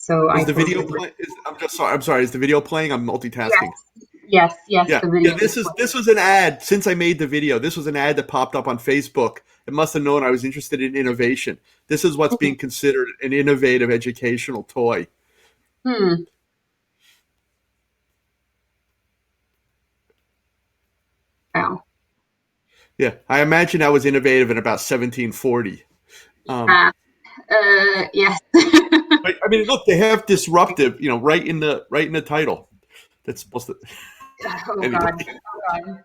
So I Is the totally video agree. play? I'm sorry. Is the video playing? I'm multitasking. Yes, Yeah, the yeah. video is This was an ad. Since I made the video, this was an ad that popped up on Facebook. It must have known I was interested in innovation. This is what's being playing. considered an innovative educational toy. Hmm. Wow. Yeah, I imagine I was innovative in about 1740. Um, Uh, yes. but I mean, look, they have disruptive, right in the title. That's supposed to Oh anyway. God. Oh God.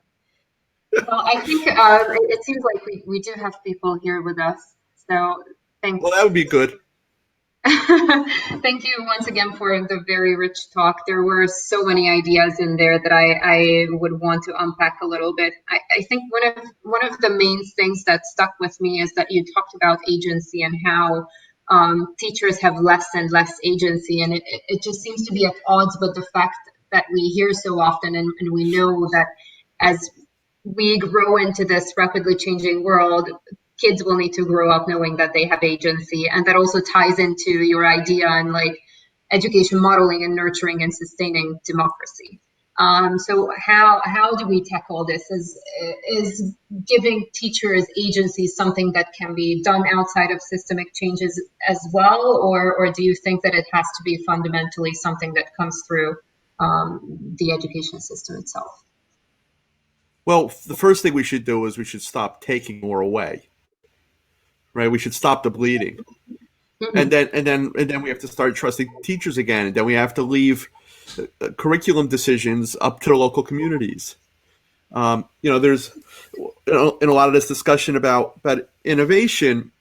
Well, I think it seems like we do have people here with us. So thanks. Well, that would be good. Thank you once again for the very rich talk. There were so many ideas in there that I would want to unpack a little bit. I think one of the main things that stuck with me is that you talked about agency and how teachers have less and less agency, and it just seems to be at odds with the fact that we hear so often, and we know that as we grow into this rapidly changing world, kids will need to grow up knowing that they have agency. And that also ties into your idea on like education modeling and nurturing and sustaining democracy. So how do we tackle this? Is giving teachers agency something that can be done outside of systemic changes as well, or do you think that it has to be fundamentally something that comes through the education system itself? Well, the first thing we should do is we should stop taking more away. Right? We should stop the bleeding. Mhm. And then we have to start trusting teachers again, and then we have to leave curriculum decisions up to the local communities. There's in a lot of this discussion about innovation,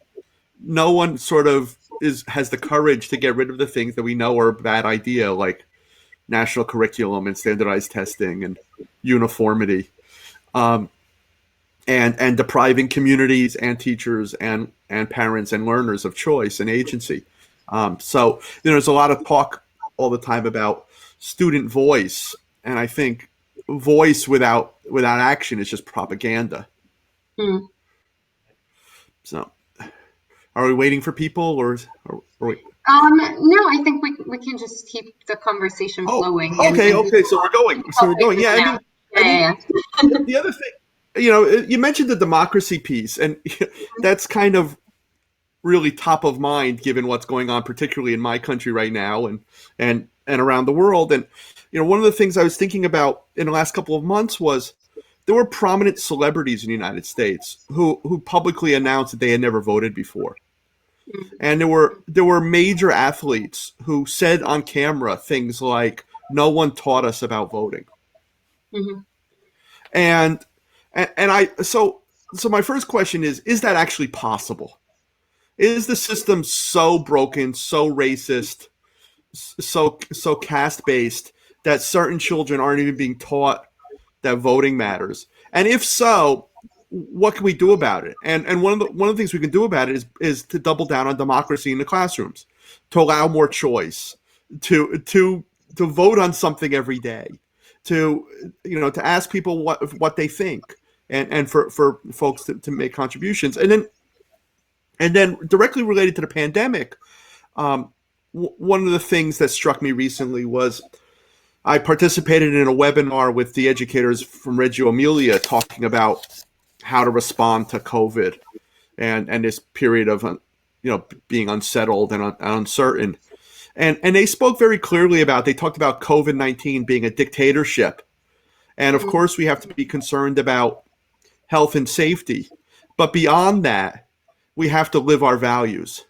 no one sort of is has the courage to get rid of the things that we know are a bad idea, like national curriculum and standardized testing and uniformity, um, and depriving communities and teachers and parents and learners of choice and agency. So there's a lot of talk all the time about student voice, and I think voice without action is just propaganda. Hmm. So, are we waiting for people, or we? No, I think we can just keep the conversation Oh, flowing okay, and okay. So we're going. So help we're going. Yeah, people out. I mean, Yeah, yeah, the other thing, you mentioned the democracy piece, and that's kind of really top of mind given what's going on, particularly in my country right now, and around the world. And one of the things I was thinking about in the last couple of months was there were prominent celebrities in the United States who publicly announced that they had never voted before. yeah. And there were major athletes who said on camera things like, "No one taught us about voting." Mhm. And so my first question is that actually possible? Is the system so broken, so racist, so caste based that certain children aren't even being taught that voting matters? And if so, what can we do about it? And one of the things we can do about it is to double down on democracy in the classrooms, to allow more choice, to vote on something every day, to to ask people what they think, and for folks to make contributions. And then directly related to the pandemic, one of the things that struck me recently was I participated in a webinar with the educators from Reggio Emilia talking about how to respond to COVID and this period of being unsettled and uncertain. And they spoke very clearly about, they talked about COVID-19 being a dictatorship. And of Mhm. course, we have to be concerned about health and safety. But beyond that, we have to live our values,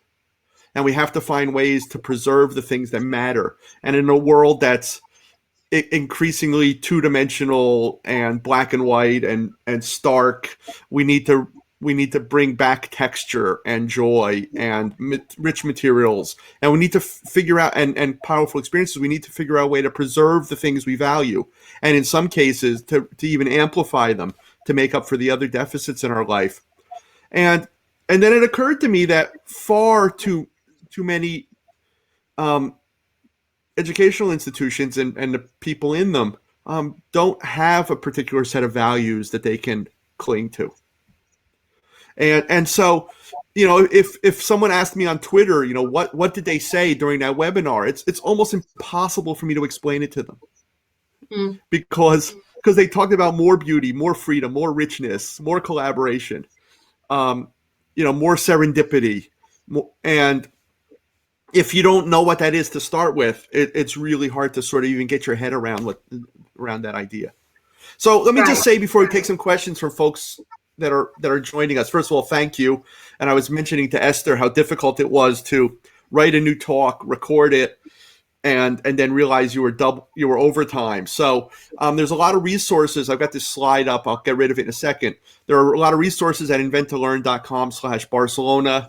and we have to find ways to preserve the things that matter. And in a world that's increasingly two-dimensional and black and white and stark, we need to bring back texture and joy and rich materials, and we need to figure out, and powerful experiences. We need to figure out a way to preserve the things we value, and in some cases to even amplify them, to make up for the other deficits in our life. And and then it occurred to me that far too many um, educational institutions and the people in them don't have a particular set of values that they can cling to. And so, if someone asked me on Twitter, what did they say during that webinar, it's almost impossible for me to explain it to them Mm, because they talked about more beauty, more freedom, more richness, more collaboration, um, more serendipity, and if you don't know what that is to start with, it's really hard to sort of even get your head around that idea. So let me just right. say before we take some questions from folks that are joining us. First of all, thank you. And I was mentioning to Esther how difficult it was to write a new talk, record it, and then realize you were overtime. So there's a lot of resources. I've got this slide up. I'll get rid of it in a second. There are a lot of resources at invent2learn.com/Barcelona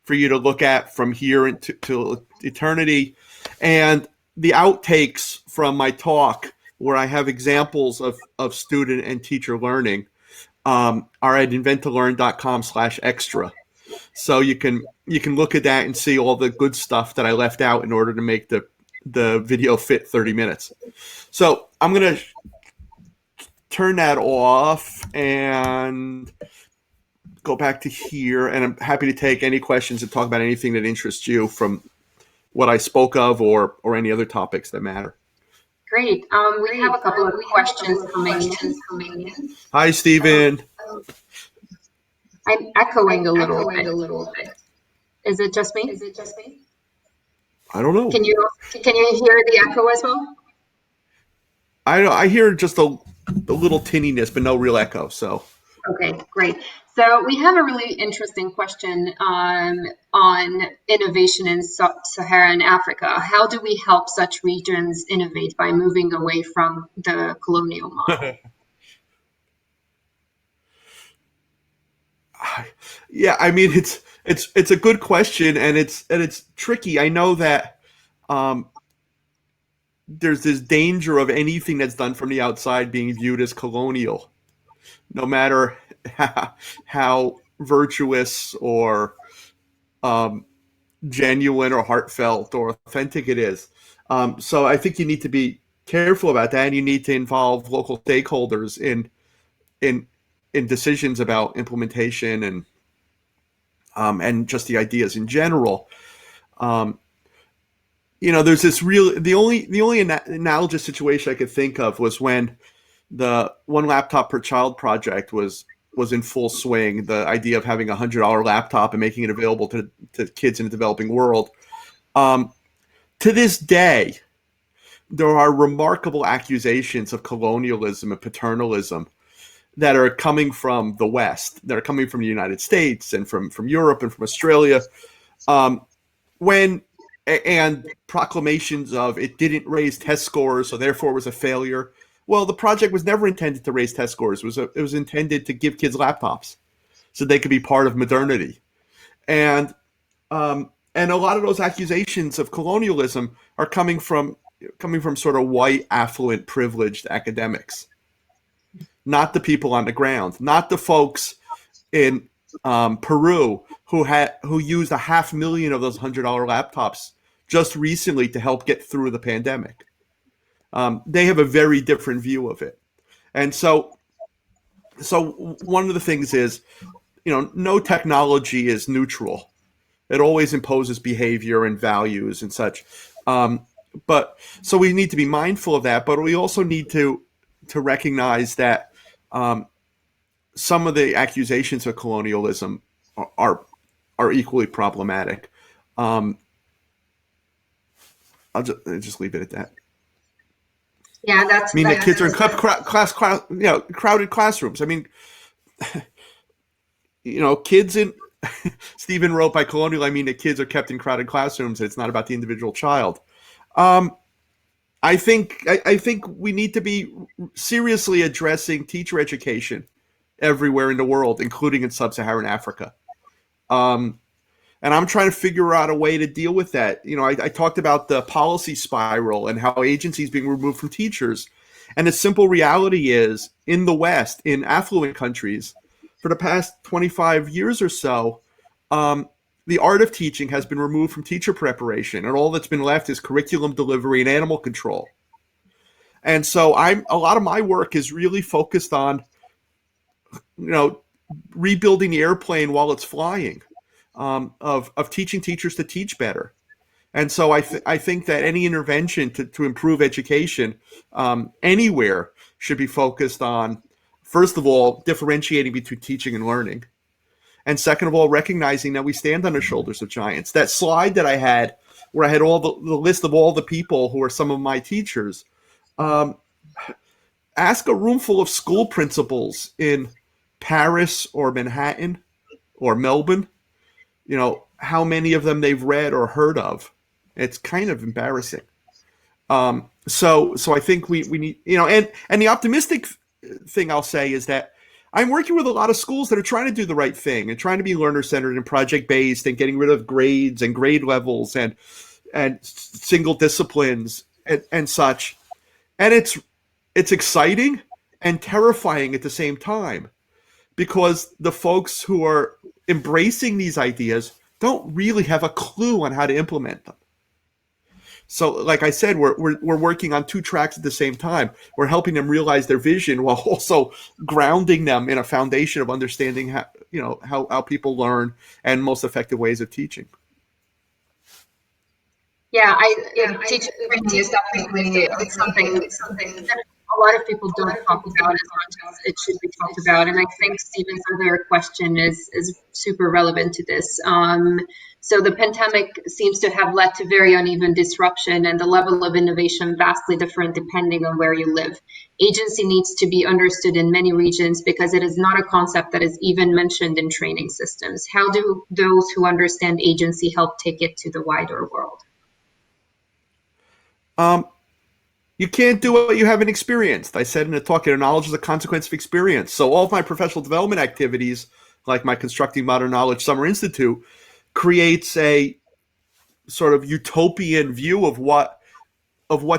for you to look at from here to eternity. And the outtakes from my talk, where I have examples of student and teacher learning, are at invent2learn.com/extra. So you can look at that and see all the good stuff that I left out in order to make the video fit 30 minutes. So I'm going to turn that off and go back to here, and I'm happy to take any questions and talk about anything that interests you from what I spoke of or any other topics that matter. Great. We have a couple of questions coming in. Hi, Stephen. I'm echoing a little bit. Is it just me? I don't know. Can you hear the echo as well? I hear just a little tinniness, but no real echo. So Okay, great. So we have a really interesting question on innovation in sub-Saharan Africa. How do we help such regions innovate by moving away from the colonial model? yeah, I mean it's a good question, and it's tricky. I know that um, there's this danger of anything that's done from the outside being viewed as colonial, no matter how virtuous or um, genuine or heartfelt or authentic it is. So I think you need to be careful about that, and you need to involve local stakeholders in in decisions about implementation and just the ideas in general. Um, there's this real the only analogous situation I could think of was when the one laptop per child project was in full swing. The idea of having $100 laptop and making it available to kids in the developing world. Um, to this day, there are remarkable accusations of colonialism and paternalism that are coming from the West, that are coming from the United States and from Europe and from Australia. Um, when and proclamations of it didn't raise test scores, so therefore it was a failure. Well, the project was never intended to raise test scores. It was intended to give kids laptops so they could be part of modernity. And and a lot of those accusations of colonialism are coming from sort of white, affluent, privileged academics, not the people on the ground, not the folks in Peru who used 500,000 of those $100 laptops just recently to help get through the pandemic. They have a very different view of it, and so one of the things is, no technology is neutral. It always imposes behavior and values and such. Um, but so we need to be mindful of that, but we also need to recognize that um, some of the accusations of colonialism are equally problematic. Um, I'll just leave it at that. Yeah, I mean, the kids are in crowded classrooms. I mean, kids in Stephen wrote, by colonial, I mean the kids are kept in crowded classrooms. It's not about the individual child. Um, I think we need to be seriously addressing teacher education everywhere in the world, including in sub-Saharan Africa. Um, and I'm trying to figure out a way to deal with that. I talked about the policy spiral and how agencies being removed from teachers. And the simple reality is, in the West, in affluent countries, for the past 25 years or so, um, the art of teaching has been removed from teacher preparation, and all that's been left is curriculum delivery and animal control. And so a lot of my work is really focused on, you know, rebuilding the airplane while it's flying. of teaching teachers to teach better. And so I think that any intervention to improve education anywhere should be focused on, first of all, differentiating between teaching and learning. And second of all, recognizing that we stand on the shoulders of giants. That slide that I had, where I had all the list of all the people who are some of my teachers, um, ask a room full of school principals in Paris or Manhattan or Melbourne, how many of them they've read or heard of. It's kind of embarrassing. So I think we need, and the optimistic thing I'll say is that I'm working with a lot of schools that are trying to do the right thing and trying to be learner centered and project based and getting rid of grades and grade levels and single disciplines and such. And it's exciting and terrifying at the same time, because the folks who are embracing these ideas don't really have a clue on how to implement them. So, like I said, we're working on two tracks at the same time. We're helping them realize their vision while also grounding them in a foundation of understanding how people learn and most effective ways of teaching. Yeah, teacher training is definitely it's something that a lot of people don't talk about as much as it should be talked about. And I think Stephen's other question is super relevant to this. So the pandemic seems to have led to very uneven disruption and the level of innovation vastly different depending on where you live. Agency needs to be understood in many regions because it is not a concept that is even mentioned in training systems. How do those who understand agency help take it to the wider world? Um, you can't do what you haven't experienced. I said in the talk, knowledge is a consequence of experience. So all of my professional development activities, like my Constructing Modern Knowledge Summer Institute, creates a sort of utopian view of what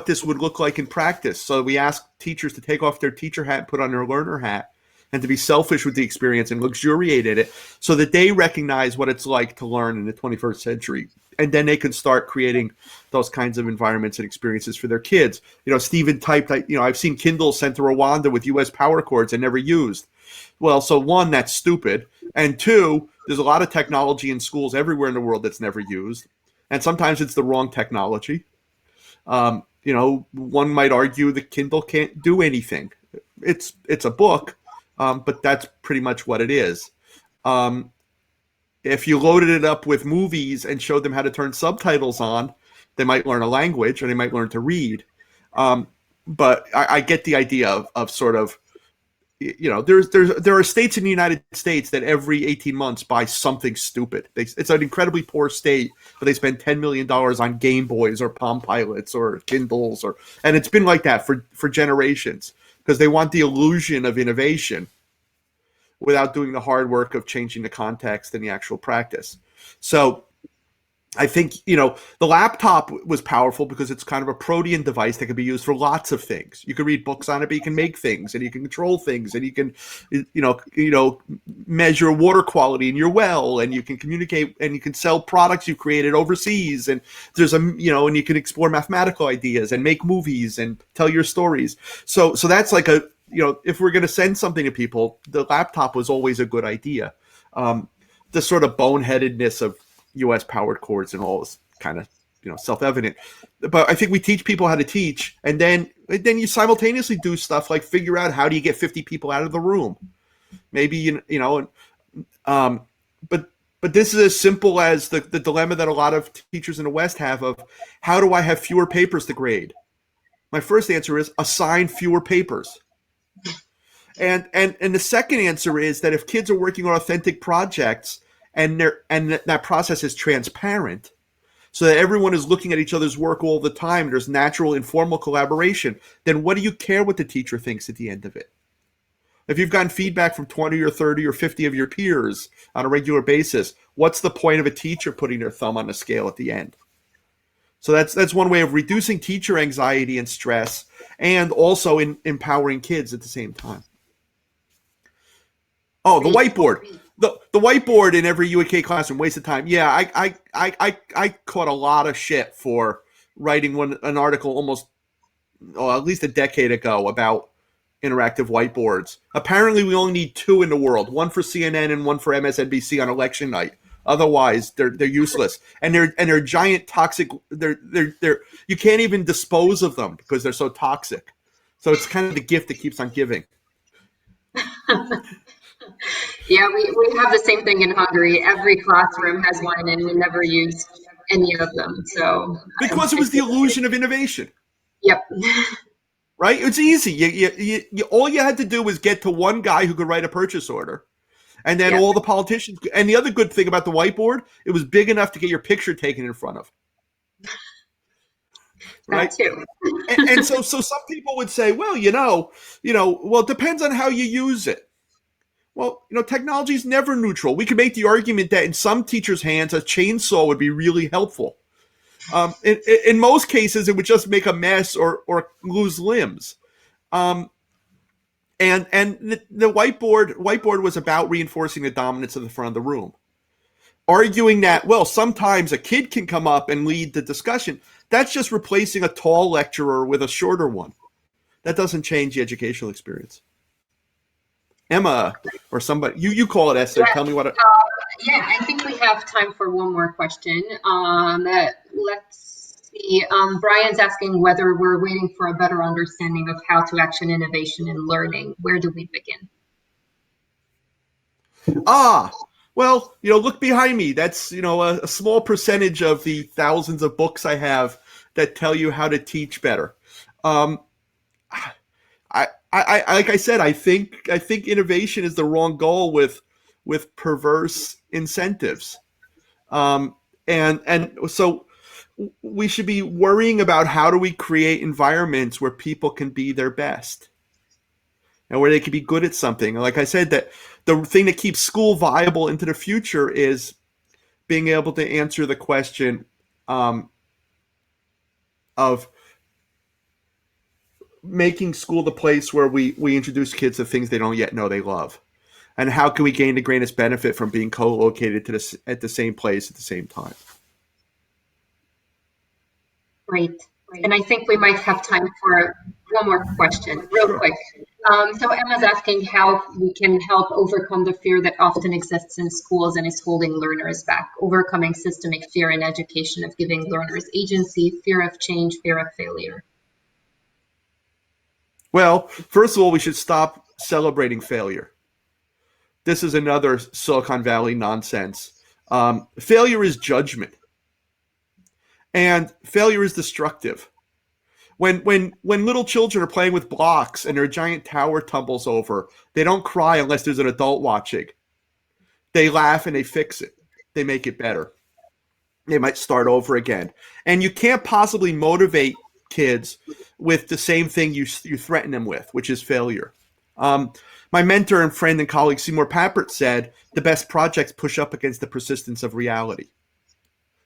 this would look like in practice. So we ask teachers to take off their teacher hat and put on their learner hat, and to be selfish with the experience and luxuriate in it, so that they recognize what it's like to learn in the 21st century. And then they can start creating those kinds of environments and experiences for their kids. Stephen typed, I've seen Kindles sent to Rwanda with US power cords and never used. Well, so one, that's stupid. And two, there's a lot of technology in schools everywhere in the world that's never used. And sometimes it's the wrong technology. One might argue that Kindle can't do anything. It's a book, but that's pretty much what it is. If you loaded it up with movies and showed them how to turn subtitles on, they might learn a language or they might learn to read. But I get the idea of sort of, there are states in the United States that every 18 months buy something stupid. It's an incredibly poor state, but they spend $10 million on Game Boys or Palm Pilots or Kindles, and it's been like that for generations, because they want the illusion of innovation without doing the hard work of changing the context and the actual practice. So I think, the laptop was powerful because it's kind of a protean device that can be used for lots of things. You can read books on it, but you can make things and you can control things and you can, measure water quality in your well, and you can communicate and you can sell products you've created overseas. And and you can explore mathematical ideas and make movies and tell your stories. So that's like if we're going to send something to people, the laptop was always a good idea. The sort of boneheadedness of U.S. powered cords and all is kind of self-evident, but I think we teach people how to teach, and then you simultaneously do stuff like figure out how do you get 50 people out of the room, maybe but this is as simple as the dilemma that a lot of teachers in the West have of how do I have fewer papers to grade. My first answer is assign fewer papers. And the second answer is that if kids are working on authentic projects and that process is transparent, so that everyone is looking at each other's work all the time, there's natural informal collaboration, then what do you care what the teacher thinks at the end of it? If you've gotten feedback from 20 or 30 or 50 of your peers on a regular basis, what's the point of a teacher putting their thumb on the scale at the end? So that's one way of reducing teacher anxiety and stress, and also empowering kids at the same time. Oh, the whiteboard. The whiteboard in every UAK classroom, waste of time. Yeah, I caught a lot of shit for writing an article at least a decade ago about interactive whiteboards. Apparently, we only need two in the world, one for CNN and one for MSNBC on election night. Otherwise, they're useless, and they're giant toxic. They're you can't even dispose of them because they're so toxic. So it's kind of the gift that keeps on giving. Yeah, we have the same thing in Hungary. Every classroom has one, and we never use any of them. So Because it was the illusion of innovation. yep, Right? It's easy. All you had to do was get to one guy who could write a purchase order, and then yeah, all the politicians. And the other good thing about the whiteboard, it was big enough to get your picture taken in front of. that Right? too. And so some people would say, well, well, it depends on how you use it. Well, technology is never neutral. We could make the argument that in some teachers' hands, a chainsaw would be really helpful. In most cases, it would just make a mess or lose limbs. Um, and the whiteboard was about reinforcing the dominance of the front of the room, arguing that, well, sometimes a kid can come up and lead the discussion. That's just replacing a tall lecturer with a shorter one. That doesn't change the educational experience. Emma, or somebody, you call it, Esther. Yeah, Tell me what. yeah. I think we have time for one more question. Let's see. Brian's asking whether we're waiting for a better understanding of how to action innovation in learning. Where do we begin? Well, look behind me. That's a small percentage of the thousands of books I have that tell you how to teach better. Um, I like I said, I think innovation is the wrong goal with perverse incentives. And so we should be worrying about how do we create environments where people can be their best and where they can be good at something. Like I said, that the thing that keeps school viable into the future is being able to answer the question of making school the place where we introduce kids to things they don't yet know they love. And how can we gain the greatest benefit from being co-located at the same place at the same time? Great. And I think we might have time for one more question, real Sure. quick. So Emma's asking how we can help overcome the fear that often exists in schools and is holding learners back, overcoming systemic fear in education of giving learners agency, fear of change, fear of failure. Well, first of all, we should stop celebrating failure. This is another Silicon Valley nonsense. Failure is judgment, and failure is destructive. When little children are playing with blocks and their giant tower tumbles over, they don't cry unless there's an adult watching. They laugh and they fix it. They make it better. They might start over again. And you can't possibly motivate kids with the same thing you threaten them with, which is failure. My mentor and friend and colleague Seymour Papert said, the best projects push up against the persistence of reality.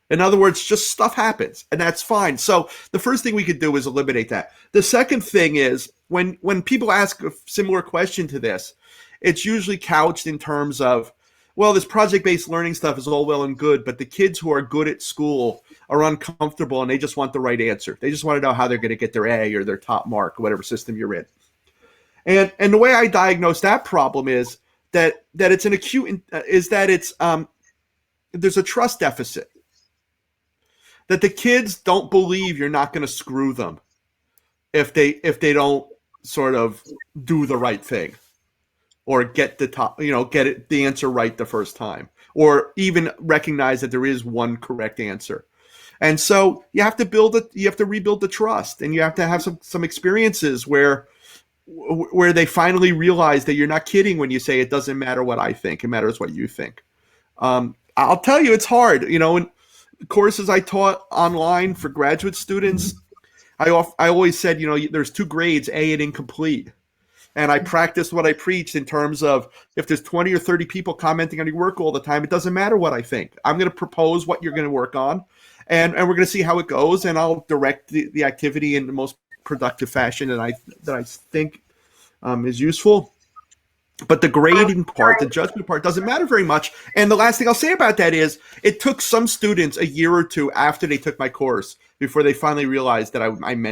In other words, just stuff happens, and that's fine. So the first thing we could do is eliminate that. The second thing is when people ask a similar question to this, it's usually couched in terms of, well, this project-based learning stuff is all well and good, but the kids who are good at school are uncomfortable and they just want the right answer. They just want to know how they're going to get their A or their top mark or whatever system you're in. And the way I diagnose that problem is that it's an acute is that it's there's a trust deficit. That the kids don't believe you're not going to screw them if they don't sort of do the right thing or get the answer right the first time, or even recognize that there is one correct answer. And so you have to rebuild the trust, and you have to have some experiences where they finally realize that you're not kidding when you say it doesn't matter what I think, it matters what you think. I'll tell you, it's hard. In courses I taught online for graduate students, I always said, there's two grades, A and incomplete. And I practiced what I preached in terms of if there's 20 or 30 people commenting on your work all the time, it doesn't matter what I think. I'm going to propose what you're going to work on, and we're going to see how it goes, and I'll direct the activity in the most productive fashion that I think is useful. But the grading part, the judgment part, doesn't matter very much. And the last thing I'll say about that is it took some students a year or two after they took my course before they finally realized that I meant